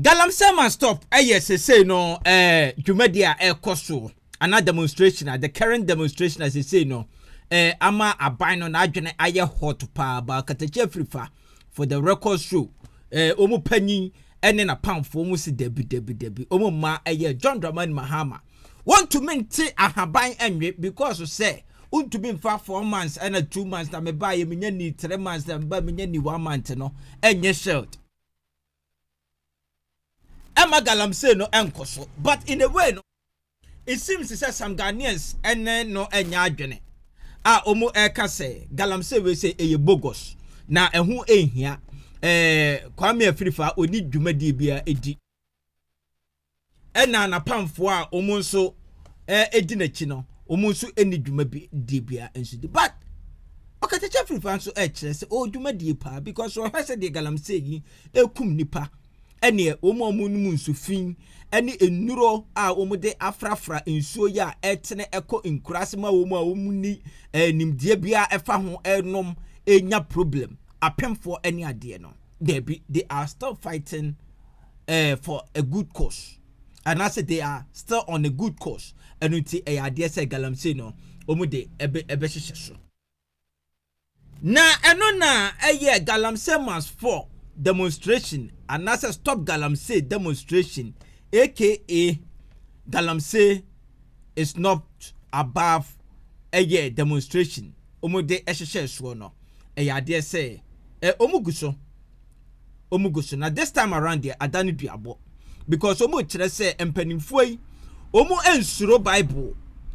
Galamsey must stop. Yes, say no. Jumedia koso. Another demonstration. The current demonstration, as they say no. Ama aban on adwene aye hot pa ba Okatakyie Afrifa for the record show. Omo panyin ene na pamfo omo si debi. Omo ma aye John Dramani Mahama. Want to maintain ahaban enwe because say to be for 4 months and 2 months na me buy me nya 3 months na me buy me nya 1 month no enye shield. Emma Galamsey no enkoso, but in a way no, it seems to say some Ghanaians ene no enya adwene. Omo eka say Galamsey we say eye bogus na ehu ehia Kwame Afrifa oni dwumadi bia edi ena na pamfo a omo nso edi na chi no omo nso eni dwumadi bia enso di but Okatakyie Afrifa nso kire say o dwumadi pa because o hwese de Galamsey yi ekum nipa ene omo nmu nso fin ene enuro a omo de afrafra nsuo ya etene eko inkurasema omo a omo ni nimdie bia efa ho enom enya problem apemfo any ade no they are still fighting for a good cause, and I said they are still on a good cause and until ade say Galamsey no omo de ebe hyehyso na eno na Galamsey must for demonstration and I said stop Galamsey demonstration aka Galamsey is not above demonstration omo de hyehyso no ade say omuguso na this time around there adani duabo because omo kire say empanimfo yi omo ensuro bible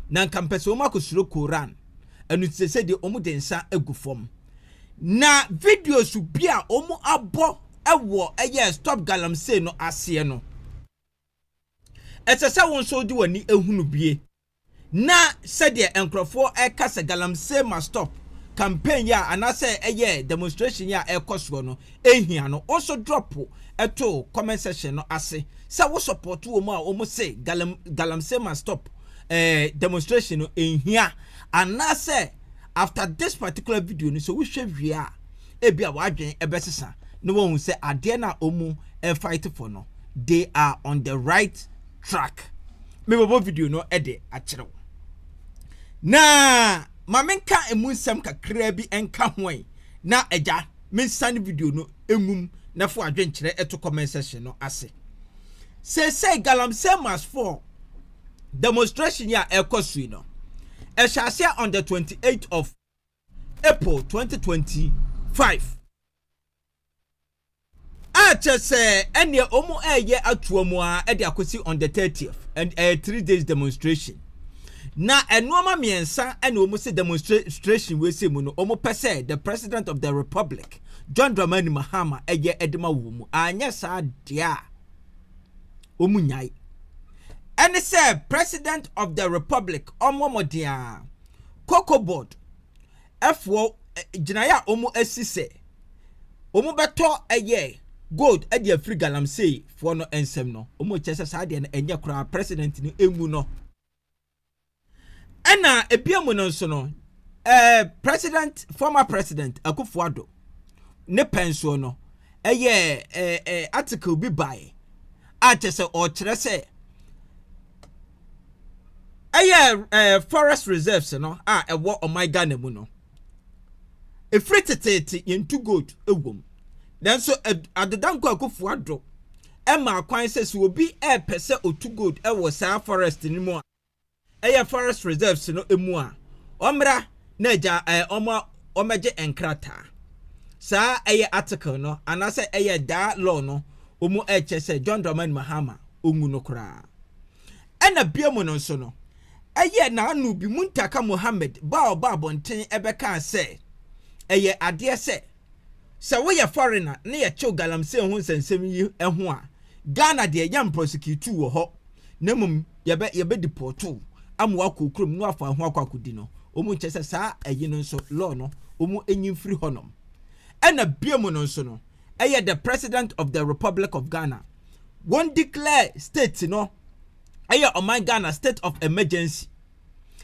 na nkampese omo akosuro Quran enu say de omo de nsa agufom na videos bia omo abo ewo stop Galamsey no ase no etese won so di wani ehunu bie na said de enkrofo ekasa Galamsey must stop campaign ya anase demonstration ya ekoso no ehia no also drop eto comment section no ase say wo support wo mu a wo say Galamsey must stop demonstration no ehia anase after this particular video no so we hwe wie a ebia wadwen ebesesa no won say ade na omu fight for no they are on the right track me bobo video no ede a kire na mamenka emunsem kakra bi enka hoen na eja mensan video no engum na fo adwenkyere eto comment section no ase say Galamsey must for demonstration ya ekosu no e shall say on the 28th of April 2025 say ene omo atuomu a e de akosi on the 30th and a 3 days demonstration na enoma miensa ene omo se demonstration we say mu no omo pese the president of the republic John Dramani Mahama edema wo mu anya sa dia omu nyai ene say president of the republic omo modia cocoa board efwo ginaya omo asise omo beto gold ade afri Galamsey for no ensem no omo chese sa de enye kura president ni emu no ena ebiamu no nso no former president Akufo-Addo ne penso no article bi by a chese o kire se forest reserves no ewo omai Ghana mu no free tete yentu gold ewom then so adedanko Akufo-Addo ema kwan se so obi pese otu gold ewo sa forest ni mu forest reserves no emu a omra na ja omeje enkrata sa article no anase da law no omu se John Dramani Mahama ongu no kra ena biamu no so no na anu bi Muntaka Mohammed ba bonten ebeka se ade se we ye foreigner na ye chew Galamsey ho nsensem yi eho a Ghana de yam prosecute wo ho nemum yebe deportu amwa kokrom no afa ho akwakodi no omu chese sa no nso law no omu enyim free honom ena biamu no nso no the president of the Republic of Ghana won't declare state no oman Ghana state of emergency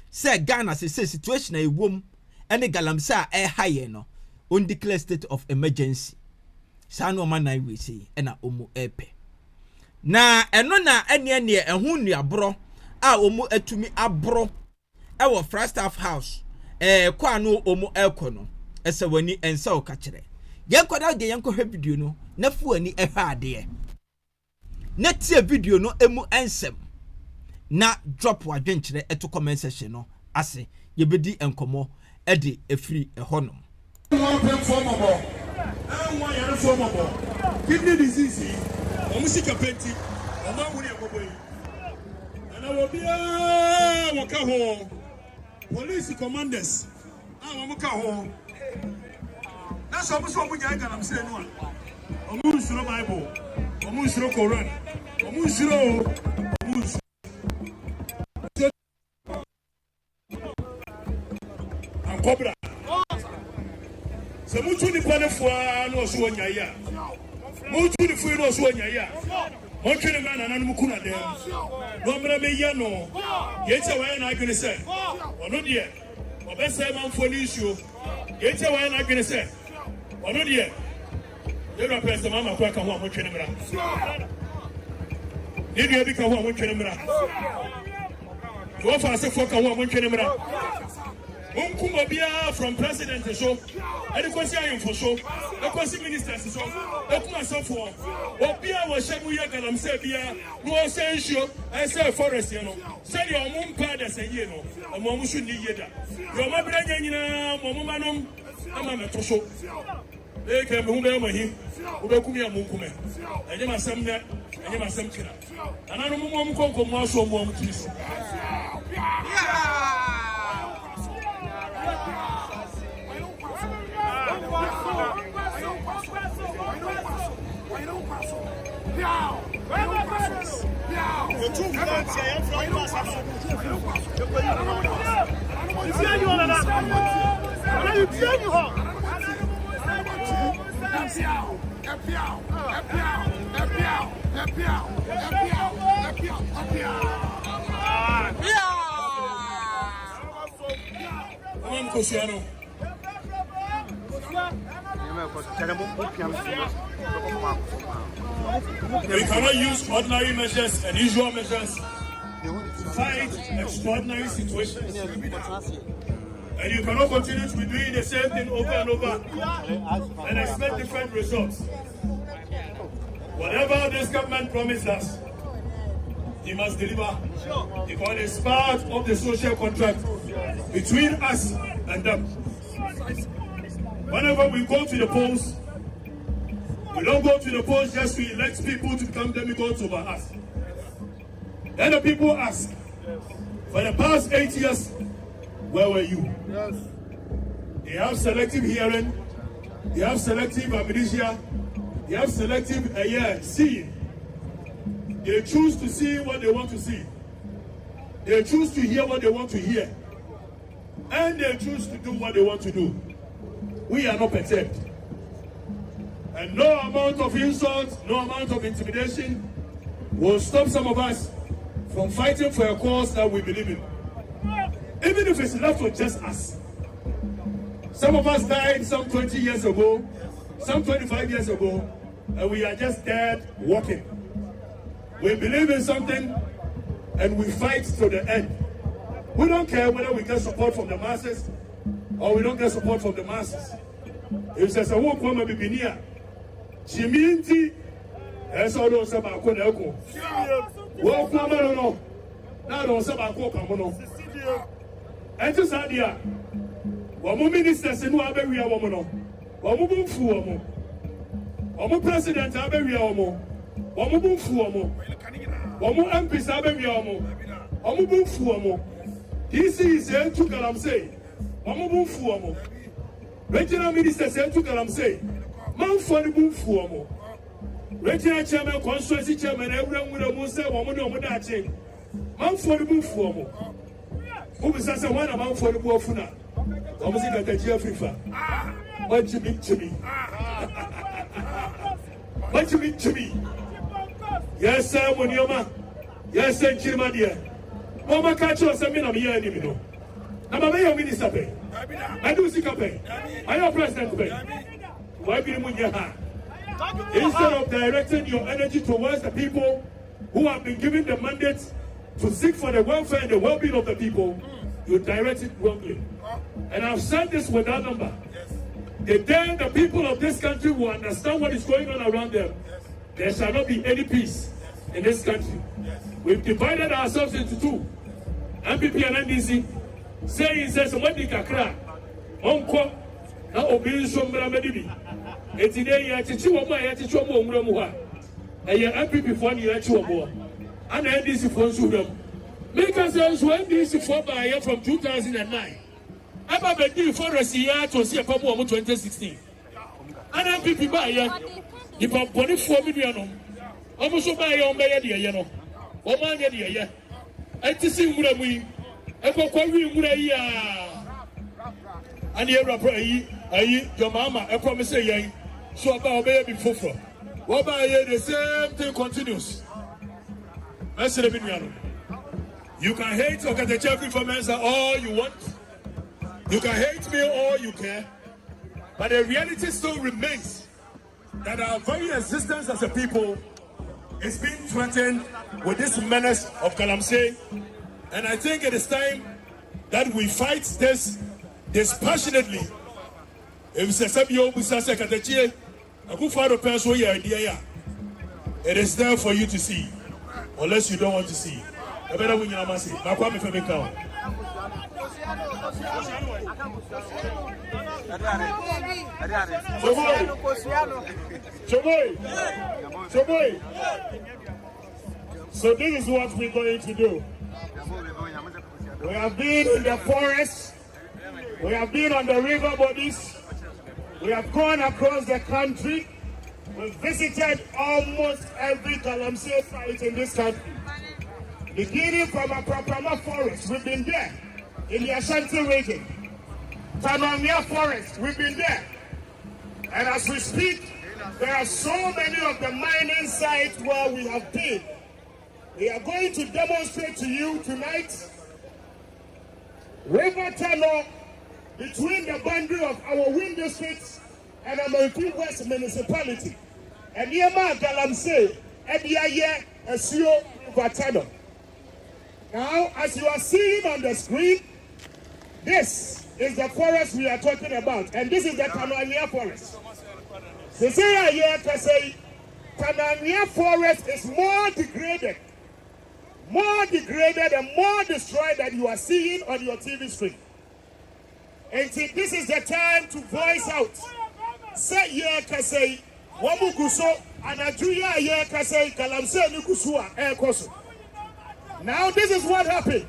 say Ghana say situation e wom ene Galamsey higher no on declare state of emergency sa no man we say ena omu epe na eno na ene ehu nuabro a omu atumi abro ewo Flagstaff House kwa no omu ekono ese wani ensa okakire yenkoda de yenko hwe video no na fu ani ehwe ade na tie video no emu ensem na drop wadwenkire eto comment section no ase yebedi enkomo ede efiri ehonom kidney disease omusika penti omawuri ekoboyi ana wobia waka ho police commanders wamuka ho na so mu nya ga na mse no a omusuro bible omusuro Quran omusuro ankobra se mutu ni pale fwa no so nya ya mutu ni fu no so nya ya montwene ma na nanu kuna dem no mra me ya no yeche wa na adwene se ono de obese manfo ni issue yeche wa na adwene se ono de yero pese mama kwa ka ho montwene mra ni de bi ka ho montwene mra to fa se fo ka ho montwene mra Unkuma from president so, and the for so, the ministers so, the so for. Obia was Shabuya and Sabia, no essential, I say forest, you know. Say your moon pad as a year, a Momushu Yeda. Your mother, Momanum, I'm a Tosho. They came home over him, Ubekumia Mukume. I never some that, I never some killer. And I don't want to come more so more. We cannot use ordinary measures and usual measures to fight extraordinary situations. And you cannot continue to be doing the same thing over and over and expect different results. Whatever this government promised us, he must deliver, because it's part of the social contract between us and them. Whenever we go to the polls, we don't go to the polls just to elect people to become demigods over us. Then the people ask, for the past 8 years, where were you? Yes. They have selective hearing, they have selective amnesia, they have selective seeing. They choose to see what they want to see. They choose to hear what they want to hear. And they choose to do what they want to do. We are not perturbed. And no amount of insult, no amount of intimidation will stop some of us from fighting for a cause that we believe in. Even if it's left with just us. Some of us died some 20 years ago, some 25 years ago, and we are just dead walking. We believe in something and we fight to the end. We don't care whether we get support from the masses or we don't get support from the masses. If there's a walk woman be near, Chiminti, as all those about Kodako. Walk woman, no, now don't say about Kokamono. And just idea. One ministers in Waberia Womono, Wamu Fuomo, Wamu President Aberia Womo, Wamu Fuomo, Wamu MPs Aberia Womo, Wamu Fuomo. DC is here to Galamsey, Wamu Fuomo. Regional minister said to Galamsey, Man for the move for Regional chairman, constituency chairman, everyone with a Musa, woman or Mudachi. Man for the move for who was as a one amount for the Wofuna. Almost like a Afrifa. What you mean to me? What you mean to me? Yes, sir, Munyoma. Yes, sir, Chirmadia. Mama catch us a minute of year anymore. I'm a mayor minister pay. I do see pay. I am president pay. Why be Munyaha? Instead of directing your energy towards the people who have been given the mandate to seek for the welfare and the well-being of the people, you direct it wrongly. And I've said this without number. The day the people of this country will understand what is going on around them, there shall not be any peace in this country. We've divided ourselves into two. MPP and NDC saying says somebody kakra onko na obi so mra medibi etide ya chichi wo ma ya chichi wo mra mu ha eye MPP for ni ya chi wo mo ana NDC for nso hwam make us so NDC for by year from 2009 aba be di forest ya to see papa wo 2016 ana MPP ba ya di pa boni fo mi nuanom omo so ba ya o be ya de ye no o ma nya de ye etisi mra mu yi ekokwawi mra yi and here your mama I promise you so about baby fofo what about the same thing continues. You can hate Okatakyie Afrifa all you want, you can hate me all you care, but the reality still remains that our very existence as a people is being threatened with this menace of Galamsey. And I think it is time that we fight this dispassionately. If it's a Sabio Busasa Okatakyie, it is there for you to see, unless you don't want to see. I better win your mercy. So this is what we're going to do. We have been in the forest, we have been on the river bodies, we have gone across the country, we've visited almost every Galamsey site in this country. Beginning from Aprapama forest, we've been there. In the Ashanti region, Tanamia forest, we've been there. And as we speak, there are so many of the mining sites where we have been. We are going to demonstrate to you tonight river tunnel between the boundary of our wind districts and American West municipality. And Yema Galamsey, Ediaye, Esio, river tunnel. Now, as you are seeing on the screen, this is the forest we are talking about, and this is the Tanania forest. They say here to say Tanania forest is more degraded and more destroyed than you are seeing on your TV screen. And see, this is the time to voice out. Say here to say Wamukuso and Ajuya here to say Galamsey Nukusua Ekoso. Now this is what happened.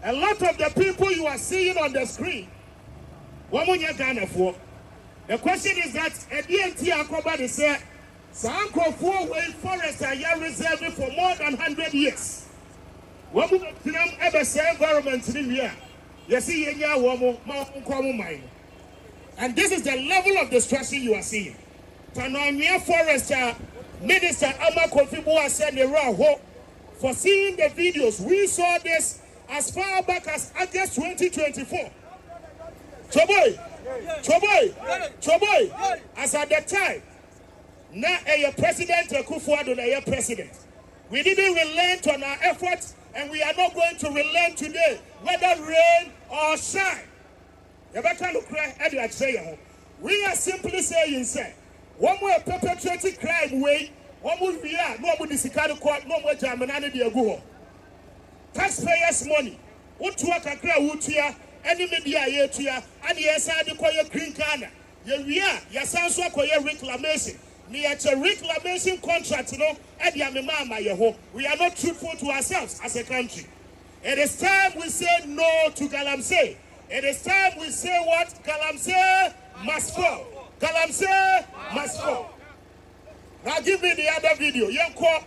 A lot of the people you are seeing on the screen, the question is that at the NT they say, Sanko 4-way forest are reserved for more than 100 years. Ever say environment in here. You see, and this is the level of destruction you are seeing. Tanania Forest Minister Kofi said the raw for seeing the videos. We saw this as far back as August 2024. Choboy, as at the time, now a president, Kufuor, president. We didn't relent on our efforts, and we are not going to relent today, whether rain or shine. We are simply saying, sir, one more perpetrated crime way, one more via, no more discarded court, no more Germanani de Aguho. Taxpayers' money, what to work a crowd would here, any media here to ya, and yes, I declare green corner. Ya sounds like a reclamation. Near a reclamation contract, and Yamama Yeho. We are not truthful to ourselves as a country. It is time we say no to Galamsey. It is time we say what? Galamsey must fall. Galamsey must fall. Now give me the other video. You call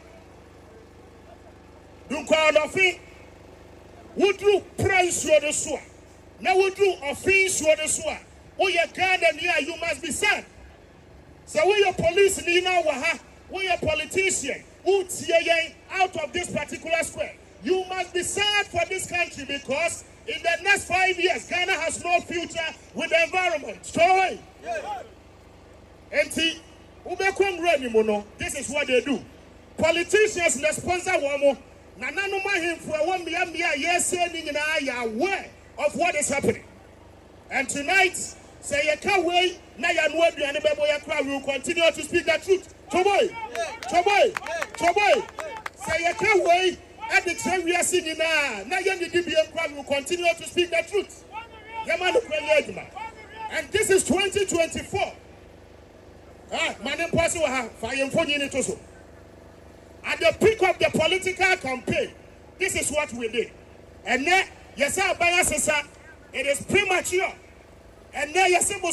Nofi. Would you praise your soul? Now would you offense your soul? Oh, your garden here, you must be sad. So we are police, we are politician, out of this particular square. You must be sad for this country because in the next 5 years, Ghana has no future with the environment. Sorry. And see, this is what they do. politicians that sponsor one Nananuma him for 1 million yes saying are aware of what is happening. And tonight, say you can't wait, now you know the crowd will continue to speak the truth. Choboy. Say you can't wait, at the time we are singing now you the DBM crowd will continue to speak the truth. And this is 2024. At the peak of the political campaign, this is what we did. And then, yes, it is premature. And then, yes, meanwhile,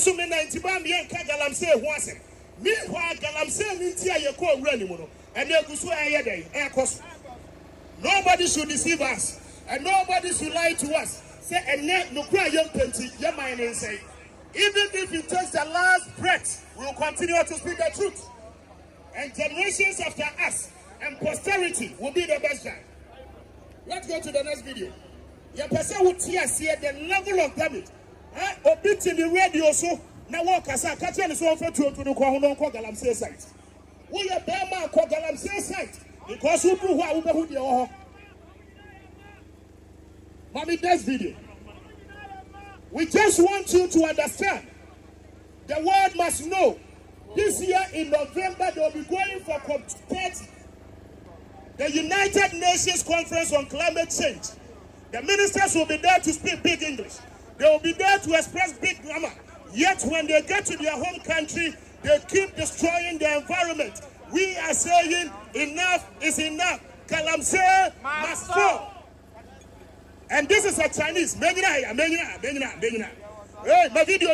nobody should deceive us, and nobody should lie to us. Say, and then, no cry, young plenty, your mind and say, even if it takes the last breath, we will continue to speak the truth. And generations after us and posterity will be the best guy. Let's go to the next video. Your person would see the level of damage. A bit in the radio, so now walk as I catch any so for to the Kwahono Galamsey site. We are Bama Galamsey site because who do what who the Mommy, next video. We just want you to understand. The world must know. This year in November, they will be going for COP30, the United Nations Conference on Climate Change. The ministers will be there to speak big English. They will be there to express big grammar. Yet when they get to their home country, they keep destroying the environment. We are saying enough is enough. Galamsey must fall. And this is a Chinese. Hey, my video.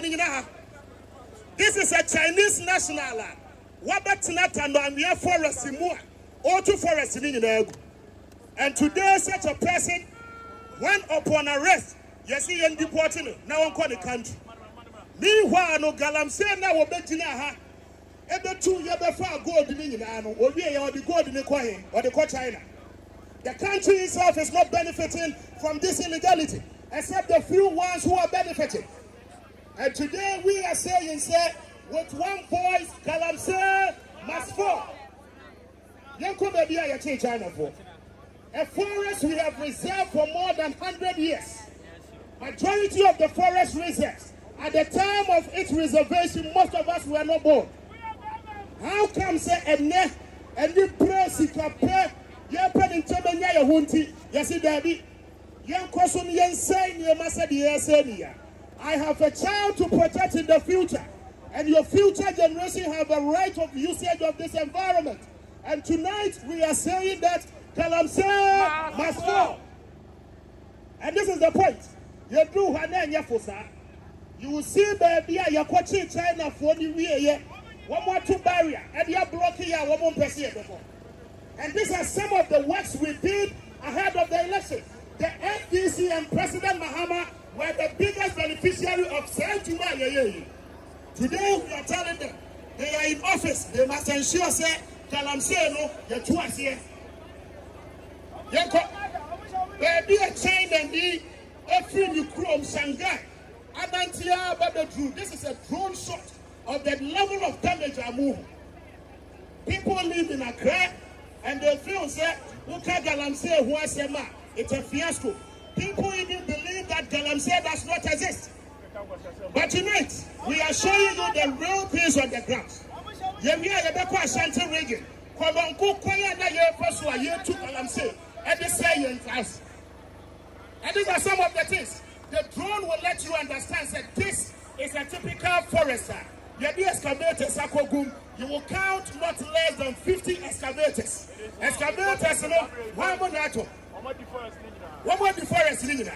This is a Chinese national land. Wabatinatando forest in Mua. Auto forest in Egu. And today, such a person went upon arrest. Yes, he is deported. Now I'm calling the country. Meanwhile, no Galamsey now will be Jinaha. Every 2 years before gold in Inano, or the gold in the coin, or the China. The country itself is not benefiting from this illegality, except the few ones who are benefiting. And today we are saying, say, with one voice, Galamsey must fall. China for a forest we have reserved for more than 100 years. Majority of the forest reserves, at the time of its reservation, most of us were not born. How come say and the press it compare? Yes, Daddy. I have a child to protect in the future, and your future generation have a right of usage of this environment. And tonight we are saying that Galamsey must fall. And this is the point. You will see baby you're watching China for the year. One more two barrier, and you're blocking here, one more person. And these are some of the works we did ahead of the election. The NDC and President Mahama were the biggest beneficiary of Today we are telling them they are in office. They must ensure say Galamsey no the two are here. Baby a chain and the every Chrome Shanghai. Adantia Babadru. This is a drone shot of the level of damage are moving. People live in Accra and they feel say Galamsey who has a man. It's a fiasco. People even believe that Galamsey does not exist. But tonight, we are showing you the real things on the ground. Yemia Yabeko Ashanti region. Kwabonku Kwaya na Yefosu Aye to Galamsey. And they say in class. And these are some of the things. The drone will let you understand that this is a typical forester. Yadi excavators Akogum. You will count not less than 50 excavators. Excavators, you know, one more nato. What about the forest in India?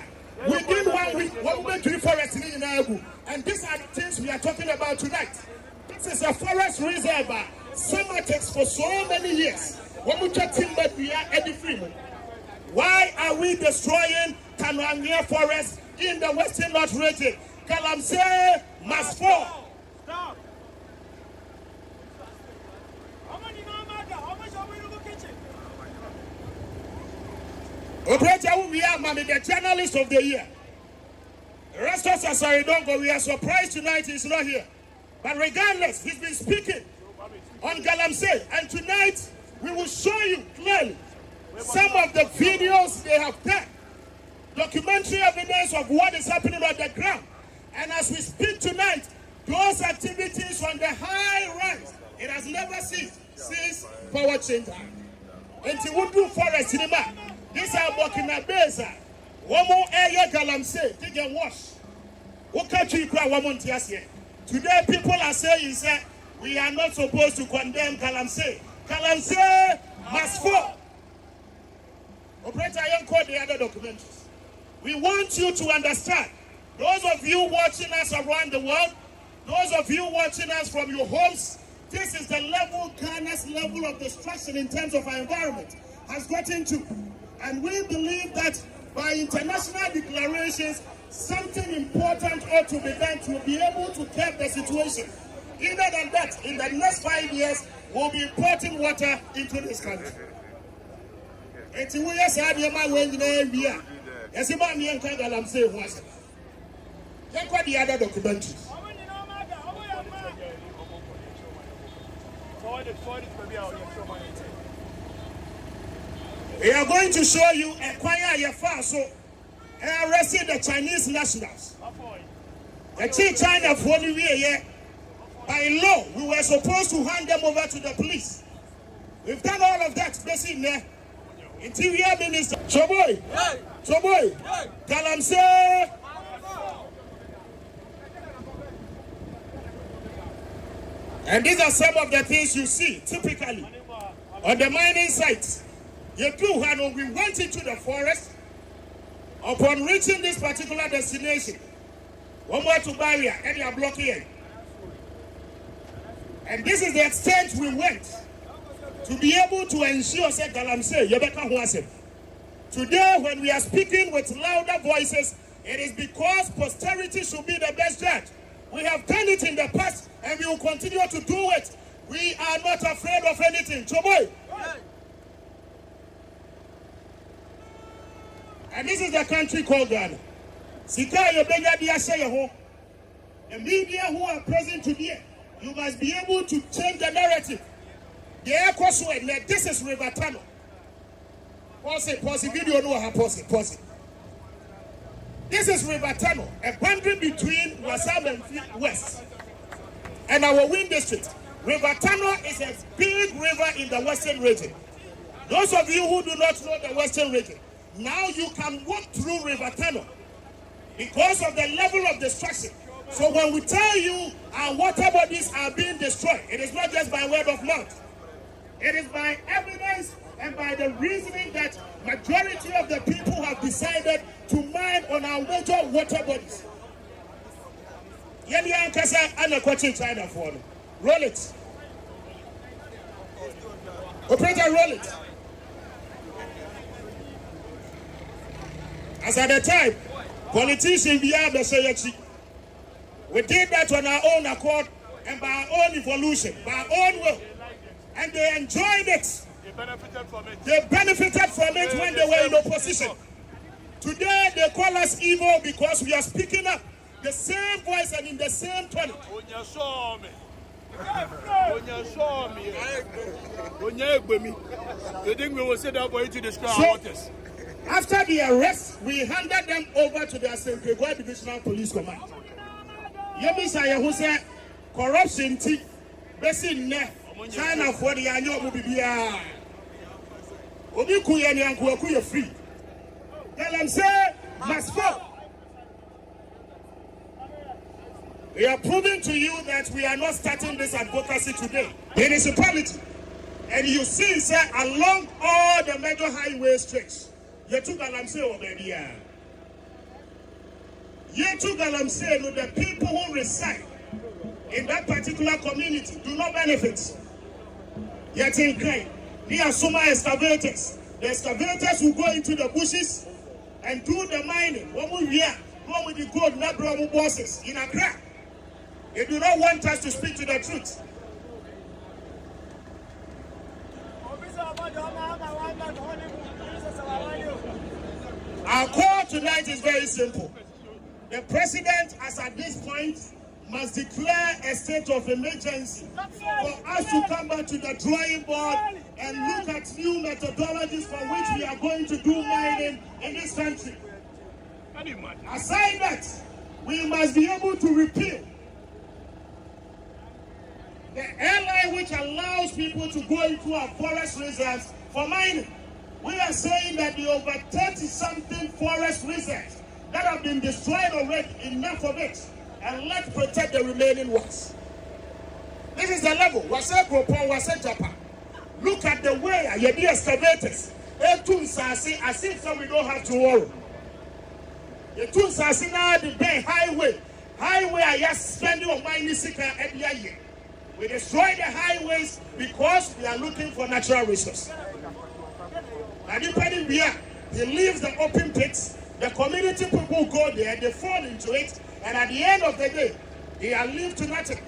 Within 1 week, what went to the forest in India? And these are the things we are talking about tonight. This is a forest reserve. Summer takes for so many years. When we talk timber, we are at the free. Why are we destroying Tanzania forest in the Western North region? Galamsey must fall. Stop. Operator, we are the journalist of the year. The rest of us are don't go. We are surprised tonight he's not here. But regardless, he's been speaking on Galamsey. And tonight, We will show you clearly some of the videos they have done, documentary evidence of what is happening on the ground. And as we speak tonight, those activities on the high rise, it has never ceased since power change. And to Woodrow Forest Cinema, this are Burkina Faso. One more area Galamsey, dig and wash. Today people are saying that we are not supposed to condemn Galamsey. Galamsey must fall. Operator, I am called the other documentaries. We want you to understand, those of you watching us around the world, those of you watching us from your homes, this is the level, Ghana's level of destruction in terms of our environment has gotten to. And we believe that by international declarations, something important ought to be done to be able to curb the situation. Either than that, in the next 5 years, we'll be importing water into this country. And we are saying, yes, the other documentaries. We are going to show you a choir Yafaso arrested the Chinese nationals. The China for the year. By law, we were supposed to hand them over to the police. We've done all of that, basically there. Interior Minister, Choboy, Galamsey. And these are some of the things you see typically on the mining sites. You do, when we went into the forest, upon reaching this particular destination, one more to barrier, and you are blocking. And this is the extent we went to be able to ensure that Galamsey, Yebeka Huasem. Today, when we are speaking with louder voices, it is because posterity should be the best judge. We have done it in the past, and we will continue to do it. We are not afraid of anything. Choboy. And this is the country called Ghana. Sika Yobega Diashayaho. The media who are present today, you must be able to change the narrative. The air course like this is River Tunnel. Pause it, video no pause it. This is River Tunnel, a boundary between Wasab and West and our wind district. River Tunnel is a big river in the western region. Those of you who do not know the western region, now you can walk through River Tunnel because of the level of destruction. So when we tell you our water bodies are being destroyed, it is not just by word of mouth. It is by evidence and by the reasoning that majority of the people have decided to mine on our major water bodies. China for roll it. Operator, roll it. As at the time, politicians we did that on our own accord and by our own evolution, by our own will. And they enjoyed it. They benefited from it when they were in opposition. Today they call us evil because we are speaking up the same voice and in the same tone. So, after the arrest, we handed them over to the Gregoire Divisional Police Command. Yebisaya who said corruption China for the annual Bibia. Obi and Kuya free. Galamsey must fall. We are proving to you that we are not starting this advocacy today. Municipality. And you see, sir, along all the major highway stretch, you took Galamsey over there. You took Galamsey, the people who reside in that particular community do not benefit. Yet in crime, there are some excavators. The excavators will go into the bushes and do the mining. One with the gold, not Brahmo bosses in Accra. They do not want us to speak to the truth. Our call tonight is very simple. The president has at this point must declare a state of emergency for us to come back to the drawing board and look at new methodologies for which we are going to do mining in this country. Aside that, we must be able to repeal the airline which allows people to go into our forest reserves for mining. We are saying that the over 30-something forest reserves that have been destroyed already, enough of it, and let's protect the remaining ones. This is the level. Wase Gropon, Wase Japan. Look at the way the excavators. As if we don't have to worry. The tools are seen now the bay highway. Highway are just spending on mining sika every year. We destroy the highways because we are looking for natural resources. And depending where he leaves the open pits, the community people go there, they fall into it, and at the end of the day, they are left to nothing.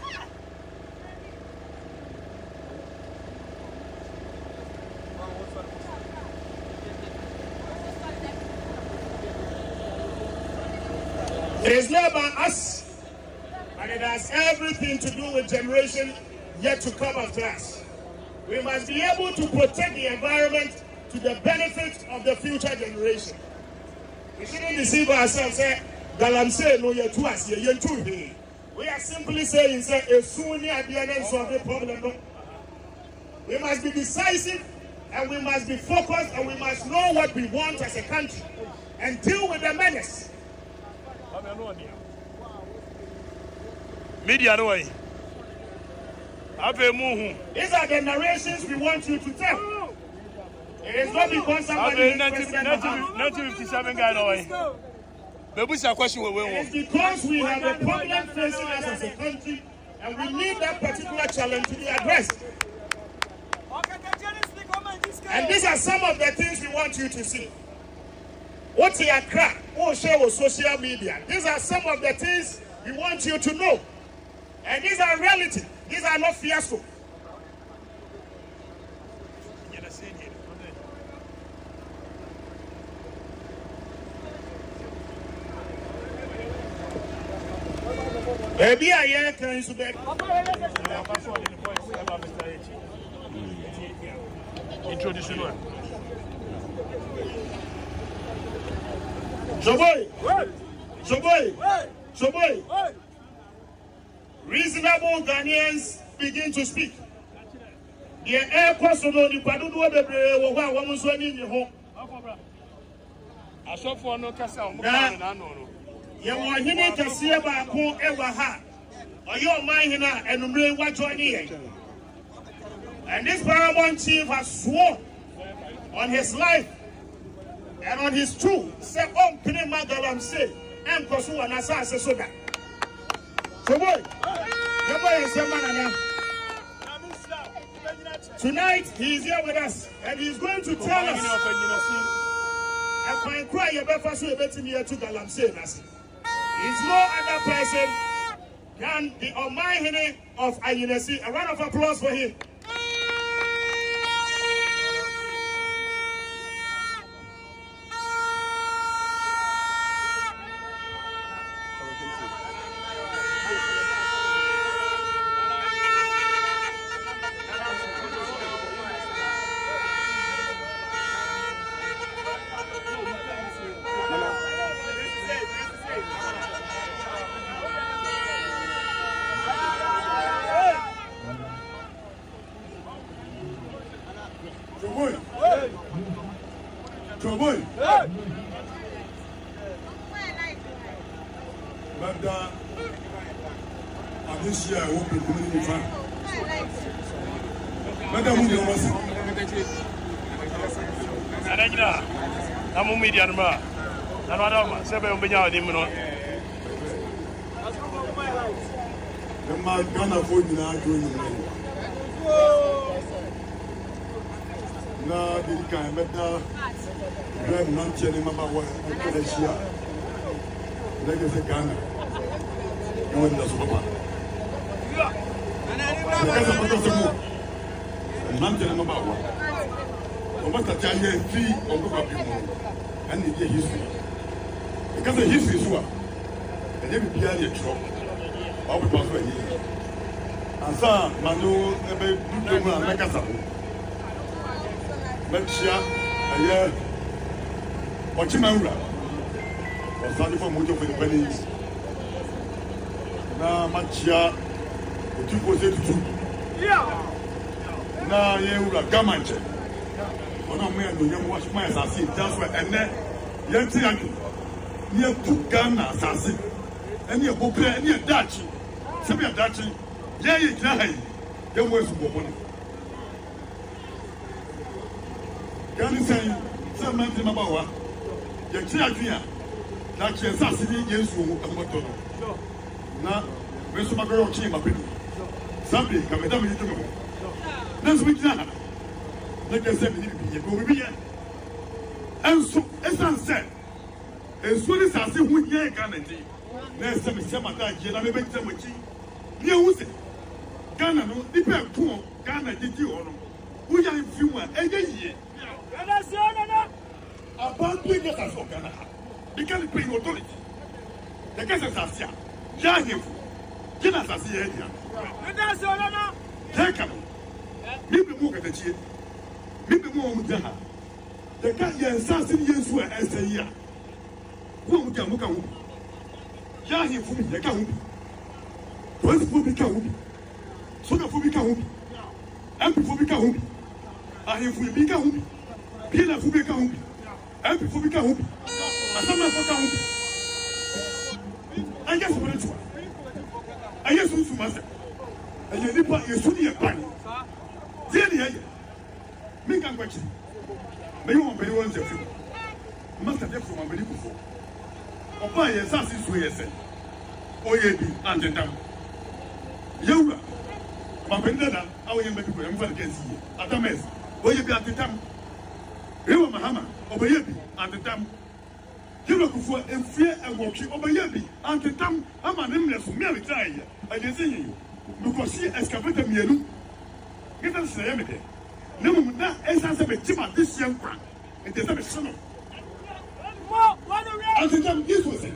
It is led by us, and it has everything to do with generation yet to come after us. We must be able to protect the environment to the benefit of the future generation. We shouldn't deceive ourselves. Galamse no ye to us ye too. We are simply saying a soon at the end of the problem. We must be decisive, and we must be focused, and we must know what we want as a country and deal with the menace. Media no way. These are the narrations we want you to tell. It is not because somebody is President Mahama. 1957 guy no way. It is because we have a problem facing us as a country, and we need that particular challenge to be addressed. And these are some of the things we want you to see. What's your crack? What share with social media? These are some of the things we want you to know. And these are reality. These are not fiasco. Baby, I hear can you back. Introduction one. Shoboy. Reasonable Ghanaians begin to speak. The air question on the Padudu Bebre, woman swimming in home. I saw for no Casa. You want him to see about who ever had. Or your mind and really what you need. And this paramount chief has sworn on his life and on his truth. Say, oh, Pinema Galam say, and Kosu and Asa Soda. So, boy, your boy is your man. Tonight, he is here with us, and he is going to tell us. And find cry your breakfast will bet in here to Galam say, he's no other person than the Almighty of Ayinesi. A round of applause for him. I'm media number. And Adoma, 7 billion in Muno. The man Ghana for you now doing it. Now, the kind of grab not telling about what they share. Legacy Ghana. You want us Papa. And not telling about what. What a giant tree on the and the history. Because the history is what? And then we are the trouble. I'll be passing. And so, Manu, make us up. Let's share a year. Watch him out. Was starting from Mojo for the pennies. Now, Machia, the 2%. Now, you are Gamanche. On a man who young watch my assassin, just where and then, Yantiaki, near to Ghana assassin, and your book and your Dutch. Some of Dutch, yeah, you die. There was one. Ghana saying, some man in Mabawa, Yantiaki, that your assassin, yes, you will. Now, where's my girl, Chima? Somebody come down with you. That's what you have. Like I said, you go be here. And so, as I said, as soon as I see who you can do, there's some Samata, I make them with you. You say, Ghana, no, depend poor, Ghana did you or no. We are in few and a year. About 2 years as Ghana. You can't pay authority. The case is Asia. Yahifu. Guinness as the area. Take them. Maybe more at the cheap. Maybe more with Jaha. The cat assassin years were as a year. Who can look out? Yahifu, the count. What's for the count? So the Fubi count. And before we count. I have we be count. Pina Fubi count. And before we count. And some of count. I guess what it's I guess who's master. And you did what you should be a party. Then, me can watch it. May you want to be one of you. Master, therefore, I'm very before. Or buy a sausage way, I said. Or ye be under them. Yoga. My pendana, I will make people against you. At the mess. Or you be at the time. You are Mahama, or ye be at the time. You look for a fear and walking over Yabi, and the time I'm an nameless Mary Tire. I didn't see you because she excavated me. Get us the Yamite. No, that is as a Tima, this young one. It is a son of. And the time this was it.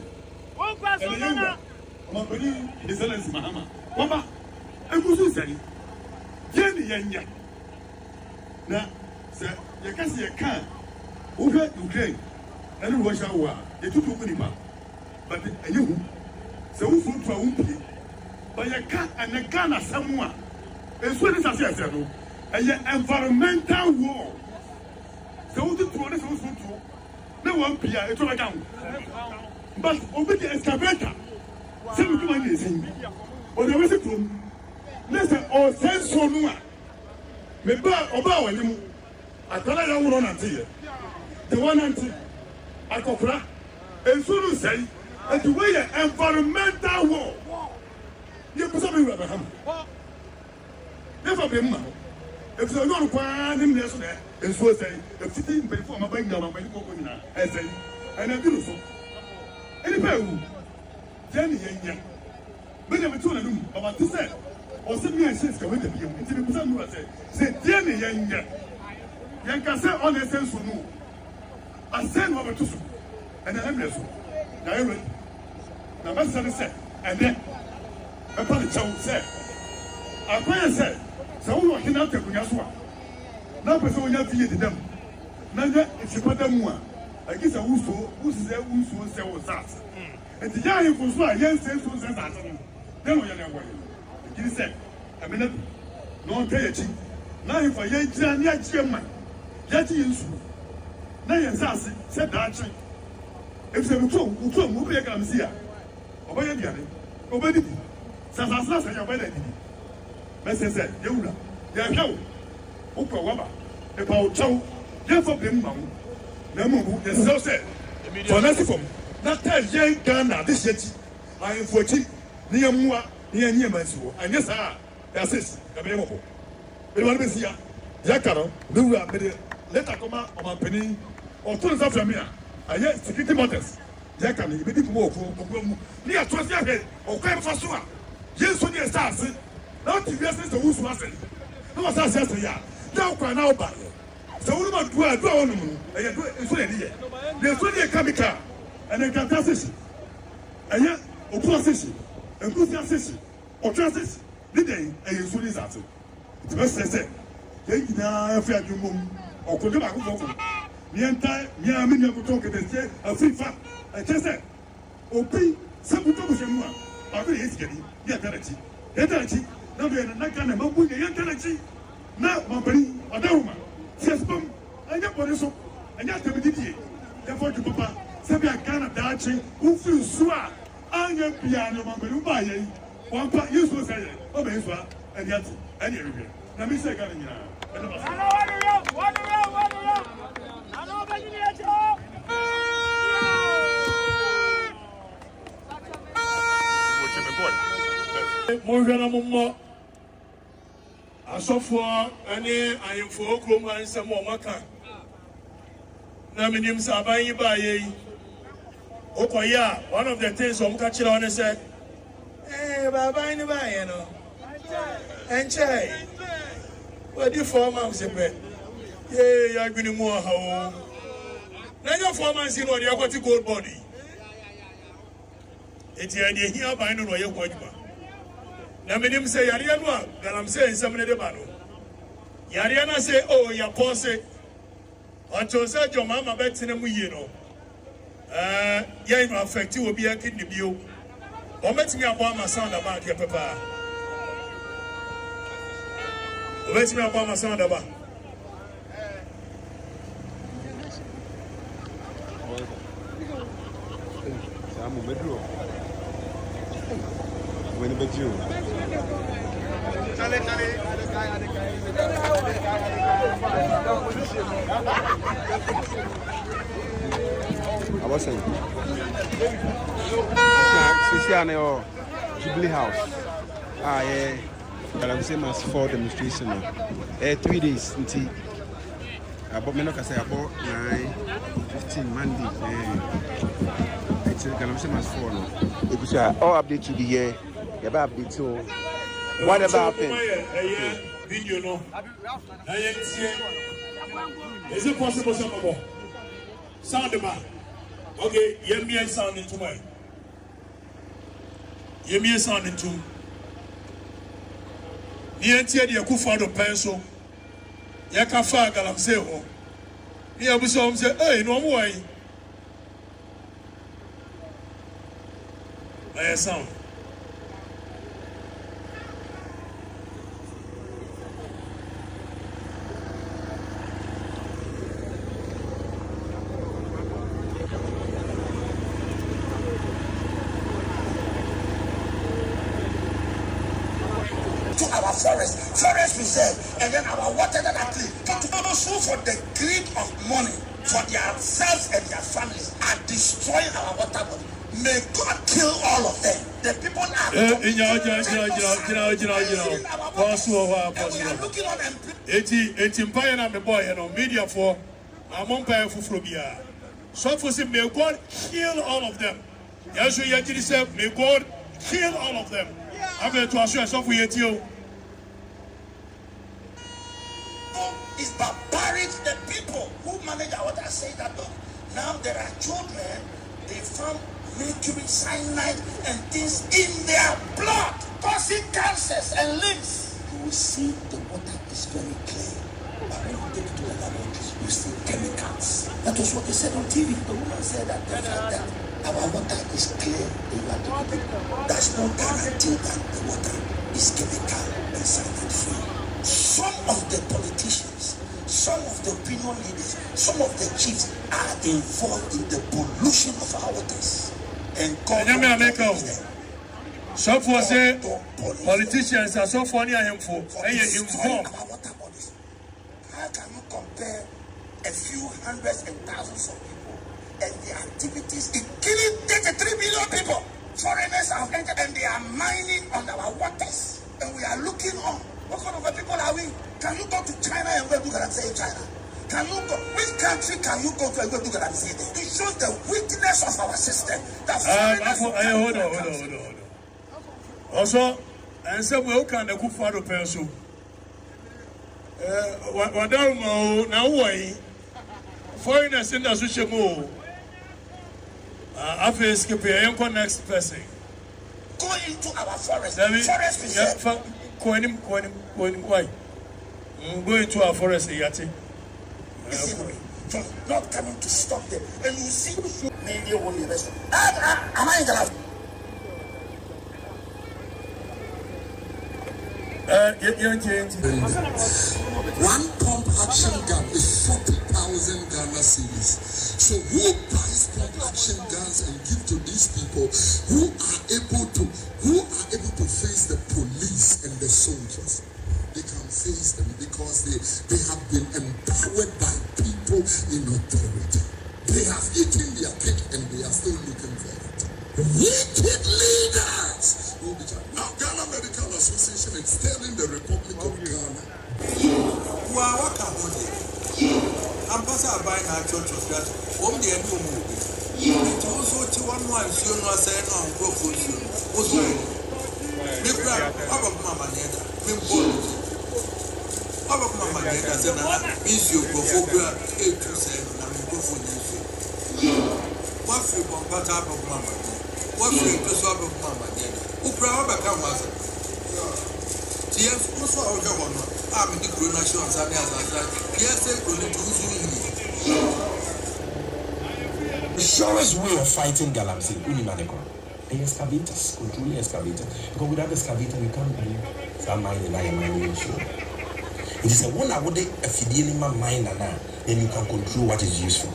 My body is a less Mahama. Papa, I was saying, Jenny Yanya. Now, sir, you can see a can over Ukraine. And wash our war, they took over him. But you, so who food for a whoopie? But a cat and a gun as someone. As well as I said, an environmental war. So who took what is also true? No one be a total account. But over the excavator, some of money is in. Or there was a room. Listen, or send so no one. Maybe about him. I thought I don't want to see it. The one until. Akokra, and so say, and the way environmental war. You put something with Mahama. Never be man. If you don't find him yesterday, and so say, the 15 before my bank down on my coconut, I say, and I do so. Any pay, Jenny, young. But never told him about to say, or send me a shift with him until the person say, Jenny, young can say all the sense for no. I send over to you, and I'm ready. Now I'm ready. Now, my son said, and then I probably said, I pray said, so we walking out to Kuyaswa. Now, person will not feed them. Now, if you put them one, I guess I will say, who say was that. And the young was why, yes, says who says that. Then we are away. He said, I mean, no pay a cheap. Now, if I ain't young, yet you. Na yensase se dachi efse mutu mu be kam sia obaye diane obedi sasasa se yobedi di mesese yewura ya hwew ukwa waba e pa uchaw ye fo be mma wo na mu ye se se for nasi from that time yen Ghana this yeti I for chi ni yemua ni yenye mansiwo anya sa ya sesi ya be mo be wale be sia ya karo be wura be later come on my penny or turns after me. I hear security matters. Jack and the more near 20 years or came for sure. Yes, when you start, not to be a who's master. No one says yesterday. Now, cry out by you. So, we must do a draw on them. I do it for a year. There's only a chemical and a catastrophe. And yet, opposition, and good assassin. or justice. Did they? And you soon is at it. It's best say, they now fear you mum or could go back home. The entire Miami talk at the Afrifa. I just said, Opi, some people say, I really is getting the energy. Now we are not going to move the energy. Now, my buddy, Adoma, Siaspum, and your body so, and your activity. Therefore, to Papa, Sabia Ghana Dachi, who feels swa, and your piano, Mamma, buy one part useful say, oh, Meswa, and yet, and you review. Let me say, Ghana. Morgana Momo Asofo any ayemfo krom ansem o maka na minim saban yi ba ye okoya one of the things o mka kire on say baba ni ba ye no enche we di 4 months pe ye ya gbini mu ha o na your 4 months no dey akwati gold body eti e dey here ban no ye kwajuma na minim say yare no a galam say nsam ne de ba no yare na say oh ya pose until say your mama betene mu yie no ya no affect obi a kidney bio o metimi abo ama sound about here papa o metimi abo ama sound about Samu bedroom. When the bedroom. I was saying. Sisiane Jubilee House. Yeah. But I'm saying as for demonstration. 3 days until about me say about 9:15 Monday. I'm saying as for no. Because all update to the year. You better update so. Whatever happened. Video no. Is it possible some sound about? Okay, hear me sound into my. Hear me sound into. Ni entie de akufa do penso. Ya ka fa galam se ho. Ni abuso say, "Hey, no mo wai." I sound. Our forest reserve, and then our water that are clean. But also for the greed of money for themselves and their families are destroying our water body. May God kill all of them. The people are we are looking on them. Eti empire na me boy no media for amon for bia. So for say may God kill all of them. Yes, we actually say may God kill all of them. I'm going to assure yourself we you. Is barbaric. The people who manage our water say that now there are children, they found mercury, cyanide, and things in their blood, causing cancers and limbs. You will see the water is very clear. But when you take it to the laboratories, you see chemicals. That was what they said on TV. The woman said that our water is clear. That's no guarantee that the water is chemical and cyanide free. Some of the politicians, some of the opinion leaders, some of the chiefs are involved in the pollution of our waters. And God so for say politicians are so funny and for involved. How can you compare a few hundreds and thousands of people and their activities in killing 33 million people? Foreigners have entered and they are mining on our waters, and we are looking on. What kind of people are we? Can you go to China and go do that and say China? Can you go? Which country can you go to and go do that and say that? It shows the weakness of our system. Hold on. Also, and so we can the Kufado person. What now why? Foreigners in the social move. After escaping, I am next person. go into our forest. Forest reserve. Why? Go into our forest, Yati. From not coming to stop them. And you see, maybe only the rest. Am I in the One pump action gun is 40,000 Ghana cedis. So who buys pump action guns and give to these people who are able to face the police and the soldiers? They can face them because they have been empowered by people in authority. They have eaten their cake and they are still looking for it. Wicked leaders. Now Ghana Medical Association is telling the Republic of Ghana. What about it? I'm passing by our church of that. Home the new movie. It also to one so no say no proposal. What's right? Me grab up mama neda. Me board. Up mama neda say na issue go for 8 to 7 na me go for this. What free bomba tap of mama. What free to solve of mama neda. Who proud about come yes, also our government. I'm in the coronation and yes, the surest way of fighting Galamsey, Unimadecon, and excavators, controlling excavators. Because without excavator, you can't do some mine and I am mining. It is a 1 hour day of feeding my mind and then you can control what is useful.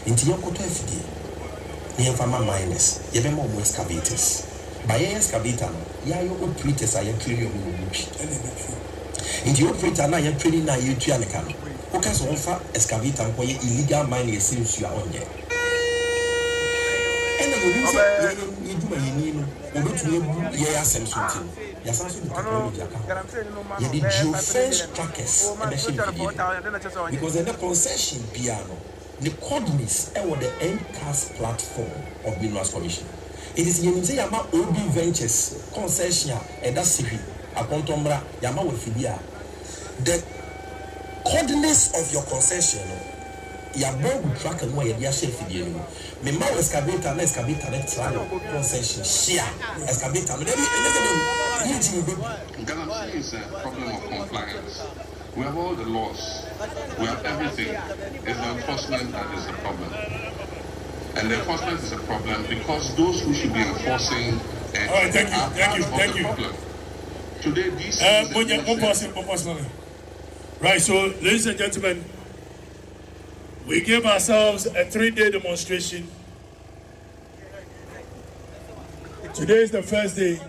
Into your quarter FD, near farmer miners, you have more excavators. By excavator, you operate as I am training you. In the operator, now you're training now you to Anacano. Who can offer excavator for your illegal mining since you are on there? And then you do my name, or go to your something. Yes, I should technology account. You did geofence trackers and the because in the concession piano, the coordinates and the NCAS platform of the Business Commission. It is Yenze Yama OB Ventures concession and that's Sifi, a contombra Yama Wefibia. The coordinates of your concession, Yabo will track and where you're chef video. Memo excavator, concession, share excavator. Ghana is a problem of compliance. We have all the laws, we have everything. It's the enforcement that is the problem. And the enforcement is a problem because those who should be enforcing all right, thank you. Problem. Today, these right, so ladies and gentlemen, we gave ourselves a 3-day demonstration. Today is the first day.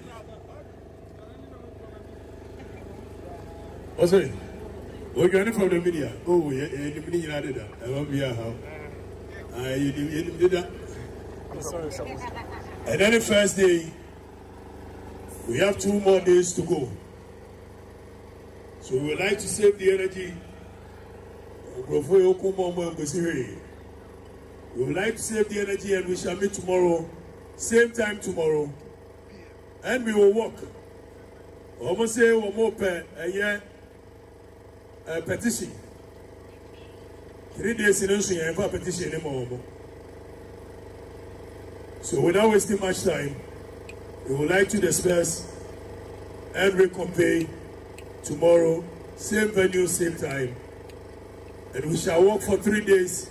What's it? We're getting from the media. Oh, yeah, the media did that. I won't be how. You did that. And then the first day, we have 2 more days to go. So we would like to save the energy. We would like to save the energy and we shall meet tomorrow, same time tomorrow. And we will walk. Almost say one more petition. 3 days in a petition anymore. So without wasting much time, we would like to disperse and reconvene tomorrow, same venue, same time. And we shall work for 3 days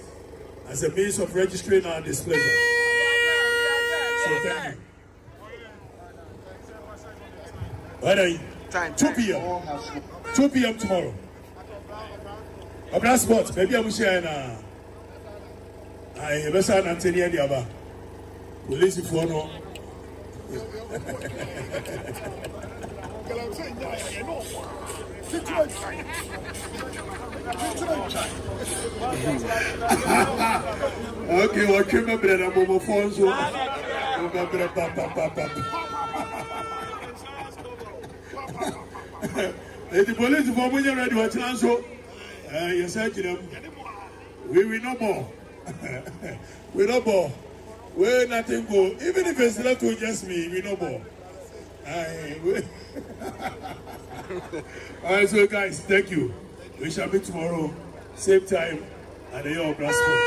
as a means of registering our displeasure. So thank you. What are you? 2 p.m. 2 p.m. tomorrow. Of that spot, maybe I'm sharing I best an Anthony Diaba. Police if you know. Okay, what came up with a Momo phone? The police for me ready to answer. You said to them, we will no more. We no more. We nothing go. Even if it's not to just me, we no more. All right, so guys, thank you. We shall meet tomorrow, same time, at the York Glass Sport.